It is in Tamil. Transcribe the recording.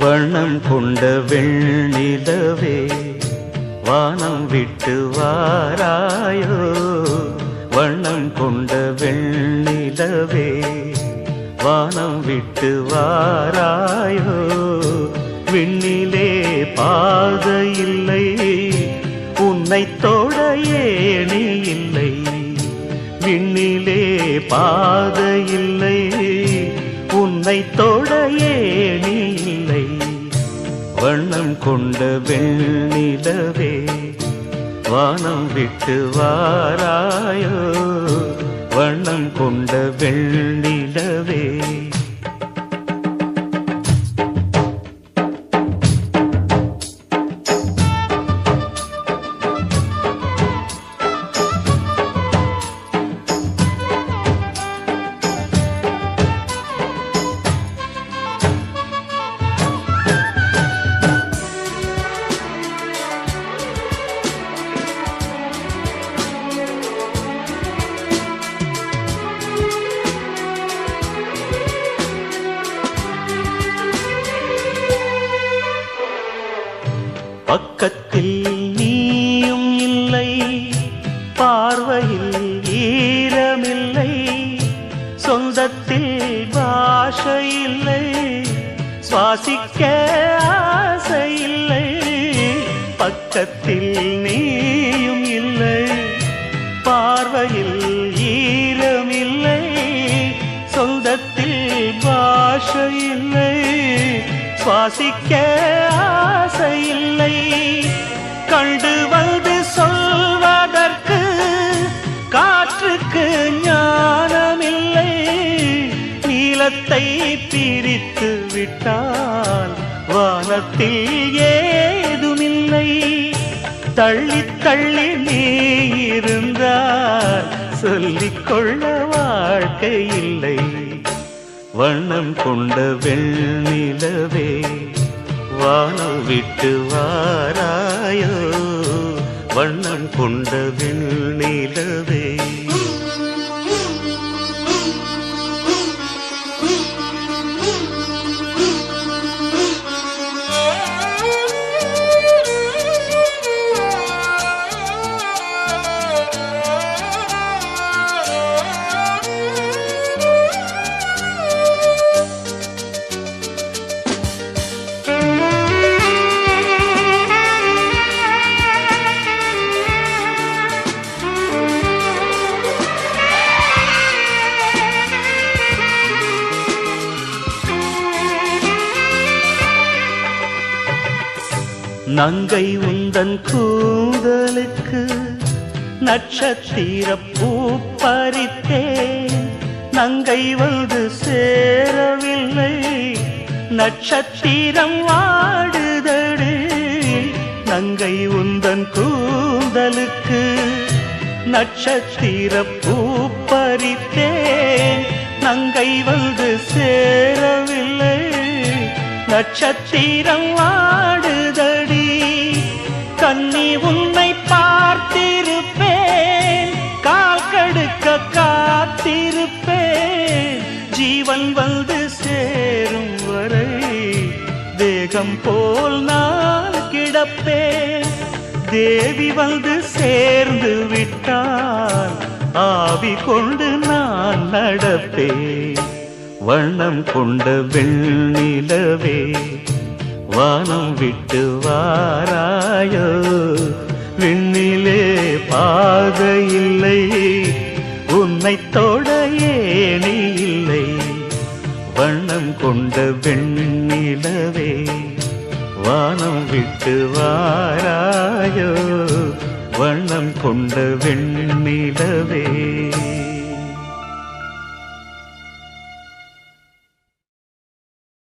வண்ணம் கொண்ட வெண்ணிலவே வானம் விட்டு வாராயோ. வண்ணம் கொண்ட வெண்ணிலவே வானம் விட்டு வாராயோ. விண்ணிலே பாதையில்லை உன்னை தொட ஏணி இல்லை. விண்ணிலே பாதையில்லை உன்னை தொட ஏணி இல்லை. வண்ணம் கொண்ட வெண்ணிலவே வானம் விட்டு வாராயோ. வண்ணம் கொண்ட வெண்ணிலவே பக்கத்தில் நீயும் இல்லை பார்வையில் ஈரமில்லை. சொந்தத்தில் பாஷை இல்லை சுவாசிக்க ஆசையில்லை. பக்கத்தில் நீயும் இல்லை பார்வையில் ஈரமில்லை. சொந்தத்தில் பாஷை இல்லை சுவாசிக்க ஆசையில்லை. கண்டு வந்து சொல்வதற்கு காற்றுக்கு ஞானமில்லை. நீலத்தை பிரித்து விட்டால் வானத்தில் ஏதுமில்லை. தள்ளி தள்ளி நீ இருந்தால் சொல்லிக்கொள்ள வாழ்க்கை இல்லை. வண்ணம் கொண்ட வெண்ணிலவே வானம் விட்டு வாராயோ. வண்ணம் கொண்ட வெண்ணிலவே நங்கை உந்தன் கூந்தலுக்கு நட்சத்திர பூ பறித்தேன். நங்கை வந்து சேரவில்லை நட்சத்திரம் வாடுதடு. நங்கை உந்தன் கூந்தலுக்கு நட்சத்திர பூ பறித்தேன். நங்கை வந்து சேரவில்லை நட்சத்திரம் வாடுதடி. கண்ணி உன்னை பார்த்திருப்பேன் கால் கடுக்க காத்திருப்பேன். ஜீவன் வந்து சேரும் வரை தேகம் போல் நான் கிடப்பேன். தேவி வந்து சேர்ந்து விட்டால் ஆவி கொண்டு நான் நடப்பேன். வண்ணம் கொண்ட வெண்ணிலவே வானம் விட்டு வாராயோ. விண்ணிலே பாதையில்லை உன்னை தொட ஏணி இல்லை. வண்ணம் கொண்ட வெண்ணிலவே வானம் விட்டு வாராயோ. வண்ணம் கொண்ட வெண்ணிலவே